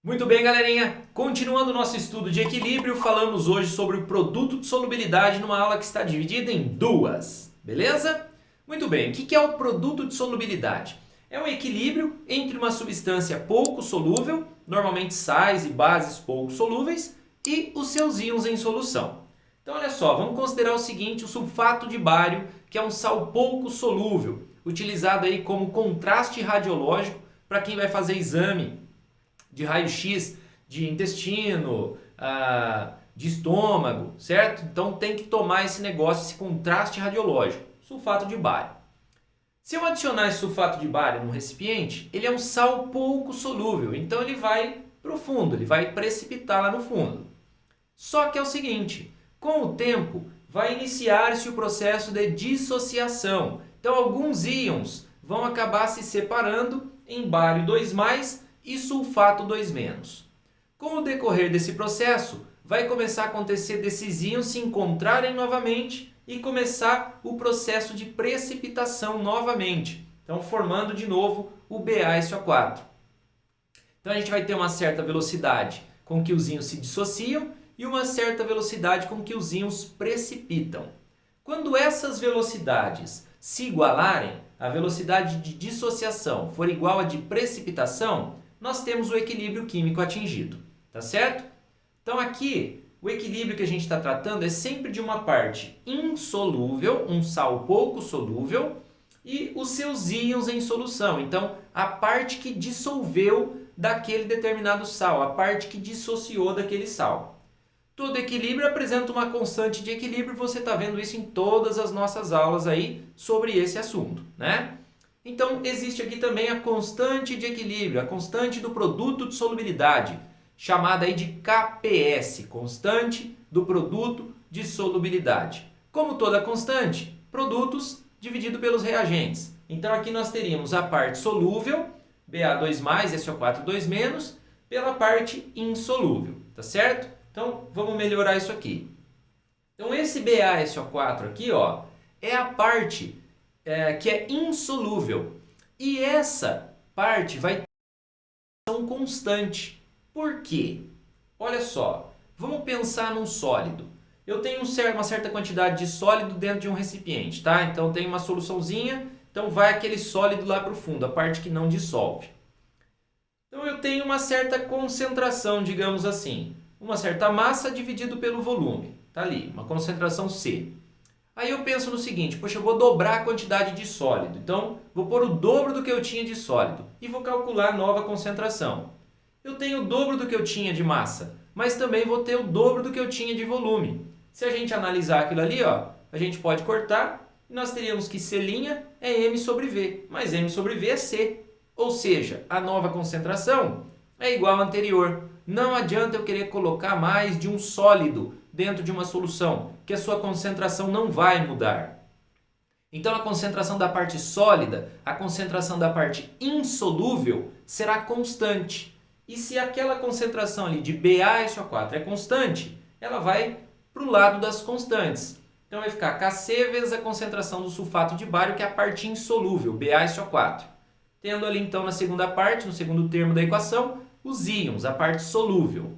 Muito bem, galerinha. Continuando o nosso estudo de equilíbrio, falamos hoje sobre o produto de solubilidade numa aula que está dividida em duas. Beleza? Muito bem. O que é o produto de solubilidade? É um equilíbrio entre uma substância pouco solúvel, normalmente sais e bases pouco solúveis, e os seus íons em solução. Então, olha só, vamos considerar o seguinte, o sulfato de bário, que é um sal pouco solúvel, utilizado aí como contraste radiológico para quem vai fazer exame de raio-x de intestino, de estômago, certo? Então tem que tomar esse negócio, esse contraste radiológico, sulfato de bário. Se eu adicionar esse sulfato de bário num recipiente, ele é um sal pouco solúvel, então ele vai para o fundo, ele vai precipitar lá no fundo. Só que é o seguinte, com o tempo vai iniciar-se o processo de dissociação. Então alguns íons vão acabar se separando em bário 2+, e sulfato 2-. Com o decorrer desse processo, vai começar a acontecer desses íons se encontrarem novamente e começar o processo de precipitação novamente. Então, formando de novo o BaSO4. Então, a gente vai ter uma certa velocidade com que os íons se dissociam e uma certa velocidade com que os íons precipitam. Quando essas velocidades se igualarem, a velocidade de dissociação for igual à de precipitação, nós temos o equilíbrio químico atingido, tá certo? Então aqui, o equilíbrio que a gente está tratando é sempre de uma parte insolúvel, um sal pouco solúvel, e os seus íons em solução. Então, a parte que dissolveu daquele determinado sal, a parte que dissociou daquele sal. Todo equilíbrio apresenta uma constante de equilíbrio, você está vendo isso em todas as nossas aulas aí sobre esse assunto, né? Então, existe aqui também a constante de equilíbrio, a constante do produto de solubilidade, chamada aí de KPS, constante do produto de solubilidade. Como toda constante, produtos dividido pelos reagentes. Então, aqui nós teríamos a parte solúvel, Ba2+, SO4 2-, pela parte insolúvel, tá certo? Então, vamos melhorar isso aqui. Então, esse BaSO4 aqui, ó, é a parte que é insolúvel. E essa parte vai ter uma constante. Por quê? Olha só, vamos pensar num sólido. Eu tenho uma certa quantidade de sólido dentro de um recipiente, tá? Então tem uma soluçãozinha, então vai aquele sólido lá para o fundo, a parte que não dissolve. Então eu tenho uma certa concentração, digamos assim, uma certa massa dividido pelo volume, tá ali, uma concentração C. Aí eu penso no seguinte, poxa, eu vou dobrar a quantidade de sólido. Então, vou pôr o dobro do que eu tinha de sólido e vou calcular a nova concentração. Eu tenho o dobro do que eu tinha de massa, mas também vou ter o dobro do que eu tinha de volume. Se a gente analisar aquilo ali, ó, a gente pode cortar e nós teríamos que C' é M sobre V, mas M sobre V é C. Ou seja, a nova concentração é igual à anterior. Não adianta eu querer colocar mais de um sólido dentro de uma solução, que a sua concentração não vai mudar. Então a concentração da parte sólida, a concentração da parte insolúvel será constante. E se aquela concentração ali de BaSO4 é constante, ela vai para o lado das constantes. Então vai ficar Kc vezes a concentração do sulfato de bário, que é a parte insolúvel, BaSO4. Tendo ali então na segunda parte, no segundo termo da equação, os íons, a parte solúvel.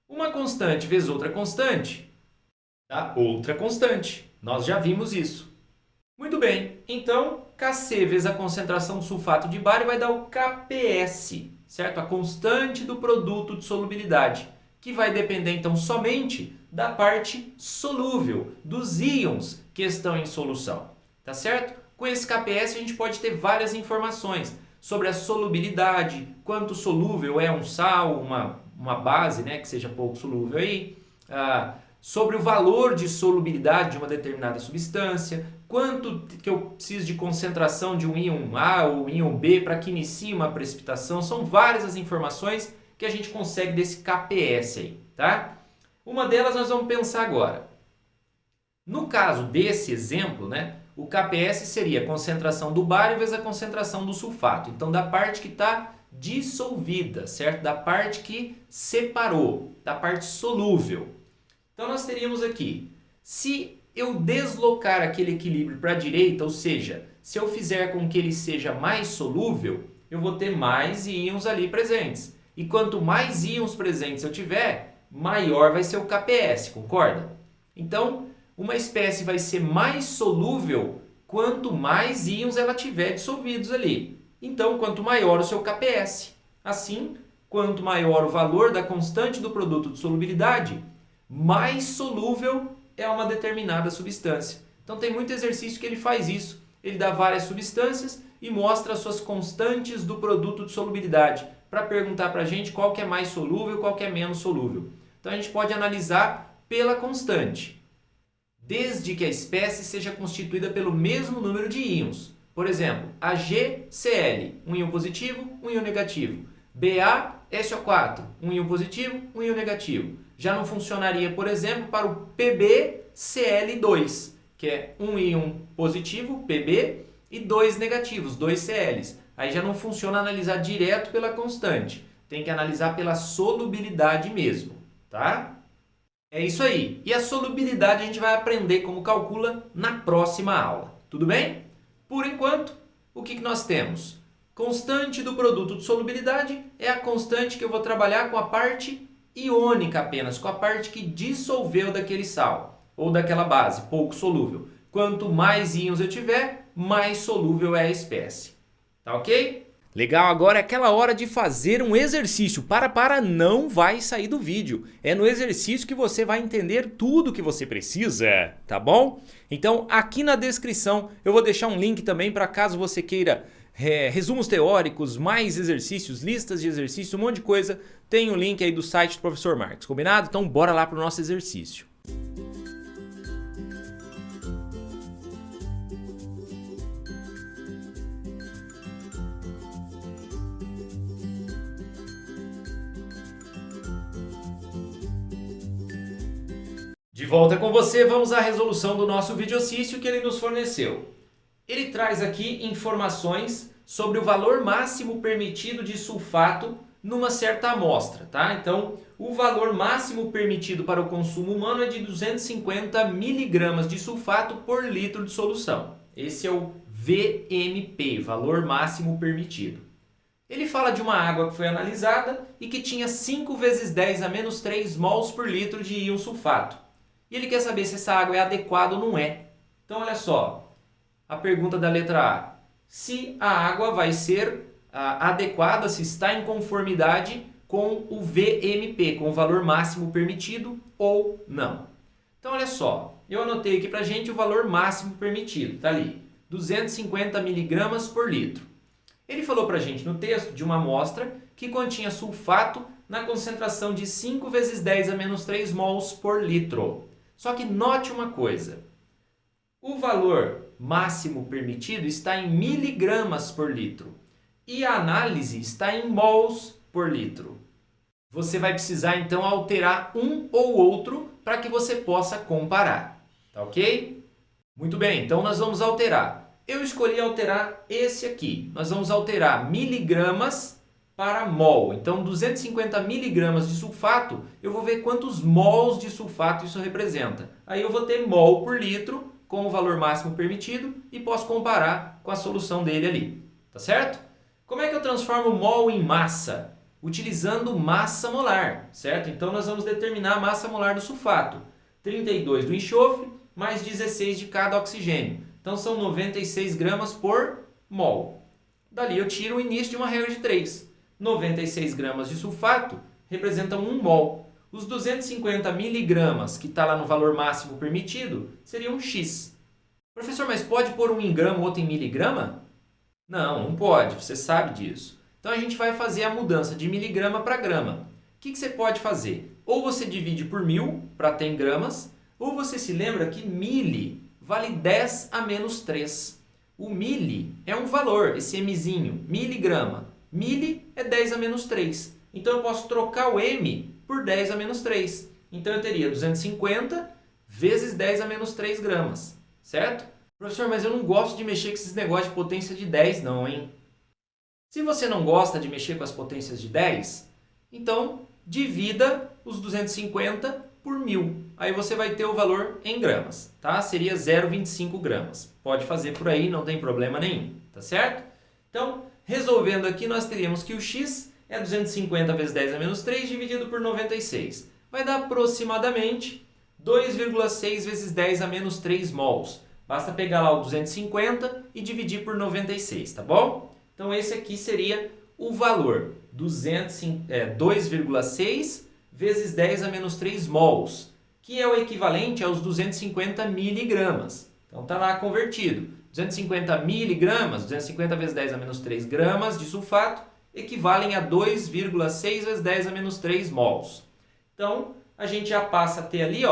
Uma constante vezes outra constante dá outra constante. Nós já vimos isso. Muito bem, então Kc vezes a concentração do sulfato de bário vai dar o KPS, certo? A constante do produto de solubilidade, que vai depender então somente da parte solúvel, dos íons que estão em solução, tá certo? Com esse KPS a gente pode ter várias informações sobre a solubilidade, quanto solúvel é um sal, uma base, né, que seja pouco solúvel aí, sobre o valor de solubilidade de uma determinada substância, quanto que eu preciso de concentração de um íon A ou íon B para que inicie uma precipitação. São várias as informações que a gente consegue desse KPS aí, tá? Uma delas nós vamos pensar agora. No caso desse exemplo, né, o KPS seria a concentração do bário vezes a concentração do sulfato. Então, da parte que está dissolvida, certo? Da parte que separou, da parte solúvel. Então, nós teríamos aqui, se eu deslocar aquele equilíbrio para a direita, ou seja, se eu fizer com que ele seja mais solúvel, eu vou ter mais íons ali presentes. E quanto mais íons presentes eu tiver, maior vai ser o KPS, concorda? Então, uma espécie vai ser mais solúvel quanto mais íons ela tiver dissolvidos ali. Então, quanto maior o seu KPS. Assim, quanto maior o valor da constante do produto de solubilidade, mais solúvel é uma determinada substância. Então, tem muito exercício que ele faz isso. Ele dá várias substâncias e mostra as suas constantes do produto de solubilidade para perguntar para a gente qual que é mais solúvel, qual que é menos solúvel. Então, a gente pode analisar pela constante, desde que a espécie seja constituída pelo mesmo número de íons. Por exemplo, AgCl, um íon positivo, um íon negativo. BaSO4, um íon positivo, um íon negativo. Já não funcionaria, por exemplo, para o PbCl2, que é um íon positivo, Pb, e dois negativos, dois Cls. Aí já não funciona analisar direto pela constante. Tem que analisar pela solubilidade mesmo, tá? É isso aí. E a solubilidade a gente vai aprender como calcula na próxima aula. Tudo bem? Por enquanto, o que nós temos? Constante do produto de solubilidade é a constante que eu vou trabalhar com a parte iônica apenas, com a parte que dissolveu daquele sal ou daquela base, pouco solúvel. Quanto mais íons eu tiver, mais solúvel é a espécie. Tá ok? Legal, agora é aquela hora de fazer um exercício. Para, não vai sair do vídeo. É no exercício que você vai entender tudo que você precisa, tá bom? Então, aqui na descrição eu vou deixar um link também para caso você queira resumos teóricos, mais exercícios, listas de exercícios, um monte de coisa. Tem o link aí do site do Professor Marcos, combinado? Então, bora lá para o nosso exercício. De volta com você, vamos à resolução do nosso videocício que ele nos forneceu. Ele traz aqui informações sobre o valor máximo permitido de sulfato numa certa amostra, tá? Então, o valor máximo permitido para o consumo humano é de 250 miligramas de sulfato por litro de solução. Esse é o VMP, valor máximo permitido. Ele fala de uma água que foi analisada e que tinha 5 vezes 10 a menos 3 mols por litro de íon sulfato. E ele quer saber se essa água é adequada ou não é. Então, olha só, a pergunta da letra A. Se a água vai ser adequada, se está em conformidade com o VMP, com o valor máximo permitido ou não. Então, olha só, eu anotei aqui pra gente o valor máximo permitido, tá ali, 250 miligramas por litro. Ele falou pra gente no texto de uma amostra que continha sulfato na concentração de 5 vezes 10 a menos 3 mols por litro. Só que note uma coisa, o valor máximo permitido está em miligramas por litro e a análise está em mols por litro. Você vai precisar então alterar um ou outro para que você possa comparar, tá ok? Muito bem, então nós vamos alterar. Eu escolhi alterar esse aqui, nós vamos alterar miligramas para mol. Então, 250 miligramas de sulfato, eu vou ver quantos mols de sulfato isso representa. Aí eu vou ter mol por litro com o valor máximo permitido e posso comparar com a solução dele ali. Tá certo? Como é que eu transformo mol em massa? Utilizando massa molar, certo? Então, nós vamos determinar a massa molar do sulfato. 32 do enxofre mais 16 de cada oxigênio. Então, são 96 gramas por mol. Dali eu tiro o início de uma regra de 3. 96 gramas de sulfato representam 1 mol. Os 250 miligramas, que está lá no valor máximo permitido, seriam X. Professor, mas pode pôr um em grama, outro em miligrama? Não, não pode, você sabe disso. Então a gente vai fazer a mudança de miligrama para grama. O que você pode fazer? Ou você divide por 1000 para ter em gramas, ou você se lembra que mili vale 10 a menos 3. O mili é um valor, esse mzinho, miligrama. Mili é 10 a menos 3. Então eu posso trocar o m por 10 a menos 3. Então eu teria 250 vezes 10 a menos 3 gramas. Certo? Professor, mas eu não gosto de mexer com esses negócios de potência de 10 não, hein? Se você não gosta de mexer com as potências de 10, então divida os 250 por 1000. Aí você vai ter o valor em gramas, tá? Seria 0,25 gramas. Pode fazer por aí, não tem problema nenhum, tá certo? Então, resolvendo aqui, nós teríamos que o x é 250 vezes 10 a menos 3 dividido por 96. Vai dar aproximadamente 2,6 vezes 10 a menos 3 mols. Basta pegar lá o 250 e dividir por 96, tá bom? Então esse aqui seria o valor, 2,6 vezes 10 a menos 3 mols, que é o equivalente aos 250 miligramas. Então está lá convertido. 250 miligramas, 250 vezes 10 a menos 3 gramas de sulfato, equivalem a 2,6 vezes 10 a menos 3 mols. Então, a gente já passa a ter ali,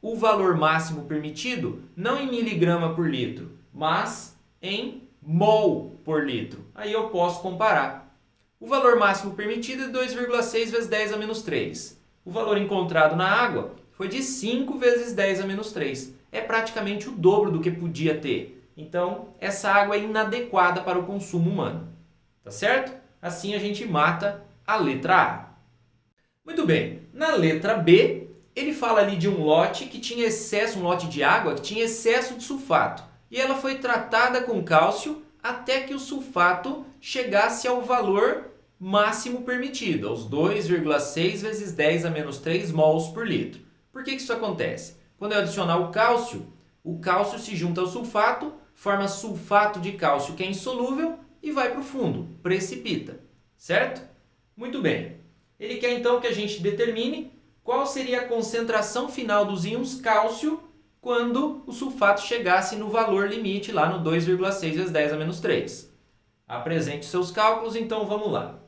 o valor máximo permitido, não em miligrama por litro, mas em mol por litro. Aí eu posso comparar. O valor máximo permitido é 2,6 vezes 10 a menos 3. O valor encontrado na água foi de 5 vezes 10 a menos 3. É praticamente o dobro do que podia ter. Então, essa água é inadequada para o consumo humano. Tá certo? Assim a gente mata a letra A. Muito bem. Na letra B, ele fala ali de um lote que tinha excesso, um lote de água que tinha excesso de sulfato. E ela foi tratada com cálcio até que o sulfato chegasse ao valor máximo permitido, aos 2,6 vezes 10 a menos 3 mols por litro. Por que isso acontece? Quando eu adicionar o cálcio se junta ao sulfato, forma sulfato de cálcio que é insolúvel e vai para o fundo, precipita, certo? Muito bem. Ele quer então que a gente determine qual seria a concentração final dos íons cálcio quando o sulfato chegasse no valor limite lá no 2,6 vezes 10 a menos 3. Apresente seus cálculos, então vamos lá.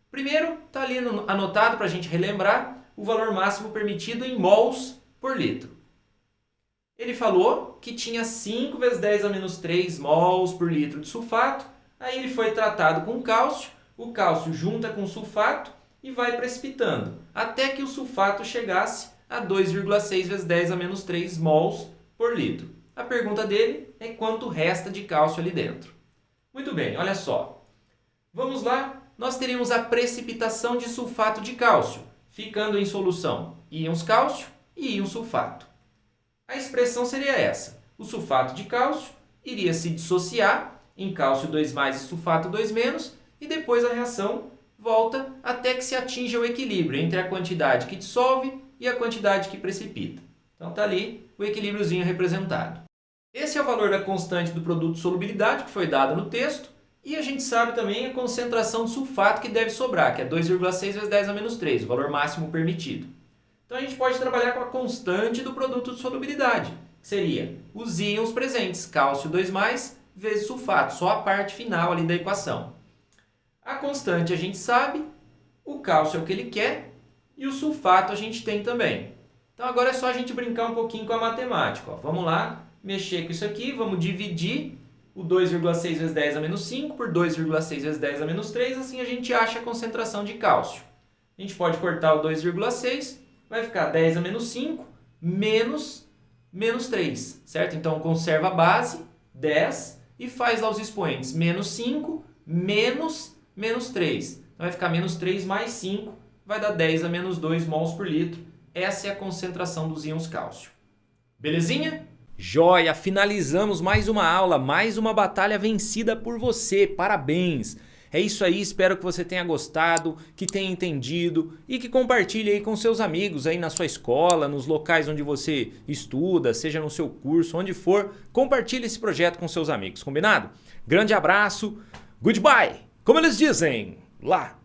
Primeiro, está ali anotado para a gente relembrar o valor máximo permitido em mols por litro. Ele falou que tinha 5 vezes 10 a menos 3 mols por litro de sulfato. Aí ele foi tratado com cálcio. O cálcio junta com o sulfato e vai precipitando, até que o sulfato chegasse a 2,6 vezes 10 a menos 3 mols por litro. A pergunta dele é quanto resta de cálcio ali dentro. Muito bem, olha só. Vamos lá, nós teríamos a precipitação de sulfato de cálcio, ficando em solução íons cálcio e íons sulfato. A expressão seria essa. O sulfato de cálcio iria se dissociar em cálcio 2+ e sulfato 2- e depois a reação volta até que se atinja o equilíbrio entre a quantidade que dissolve e a quantidade que precipita. Então está ali o equilíbriozinho representado. Esse é o valor da constante do produto de solubilidade que foi dado no texto e a gente sabe também a concentração de sulfato que deve sobrar, que é 2,6 vezes 10 a menos 3, o valor máximo permitido. Então a gente pode trabalhar com a constante do produto de solubilidade, que seria os íons presentes, cálcio 2+ vezes sulfato, só a parte final ali da equação. A constante a gente sabe, o cálcio é o que ele quer e o sulfato a gente tem também. Então agora é só a gente brincar um pouquinho com a matemática. Vamos lá, mexer com isso aqui, vamos dividir o 2,6 vezes 10 a menos 5 por 2,6 vezes 10 a menos 3, assim a gente acha a concentração de cálcio. A gente pode cortar o 2,6, vai ficar 10 a menos 5 menos 3, certo? Então conserva a base, 10, e faz lá os expoentes, menos 5 menos 3. Então vai ficar menos 3 mais 5, vai dar 10 a menos 2 mols por litro. Essa é a concentração dos íons cálcio. Belezinha? Joia! Finalizamos mais uma aula, mais uma batalha vencida por você. Parabéns! É isso aí, espero que você tenha gostado, que tenha entendido e que compartilhe aí com seus amigos aí na sua escola, nos locais onde você estuda, seja no seu curso, onde for. Compartilhe esse projeto com seus amigos, combinado? Grande abraço, goodbye! Como eles dizem lá